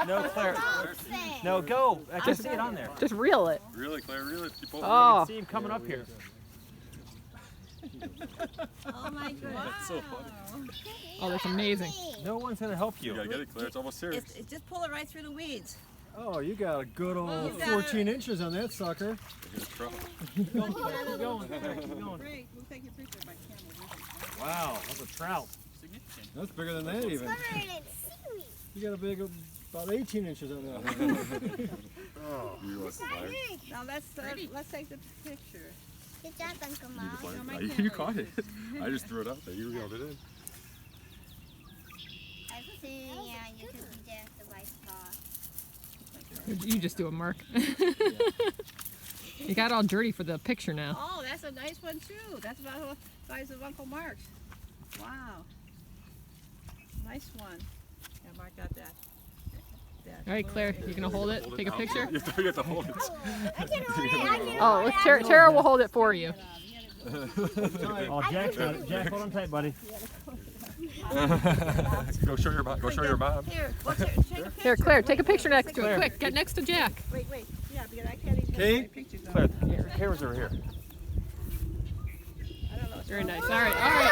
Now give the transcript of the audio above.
No, Claire. No, go. I can see it on there. Just reel it. Really, Claire, reel it. Keep Oh. I can see him coming up here. Oh my god. That's so funny. Oh, that's amazing. No one's gonna help you. You gotta get it, Claire. It's almost here. It's just pull it right through the weeds. Oh, you got a good old You got 14 inches on that sucker. Here's trout. Keep going, Claire. Keep going. Claire, keep going. Great, we'll take your picture by camera. Wow, that's a trout. That's bigger than that even. You got a big, about 18 inches on that. You want some Claire? Now let's take the picture. Good job, Uncle You Mom. need to play. my No, camera. you caught it. I just threw it out there. You reeled it in. Yeah, you could be there at the right spot. You just do it, Mark. You got all dirty for the picture now. Oh, that's a nice one too. That's about the size of Uncle Mark's. Wow. Nice one. Yeah, Mark got that. All right, Claire, you gonna hold it? Take a picture? You have to hold it. I can hold it. I can Oh, Tara will hold it for you. Oh, Jack's got it. Jack, hold on tight, buddy. Go show your mom. Go show your mom. Here, take a picture. Here, Claire, take a picture next to Claire. it. Quick, get next to Jack. Wait. Yeah, because I can't even Kate? get my pictures. Claire, cameras over here. I don't know. Very nice. All right, all right.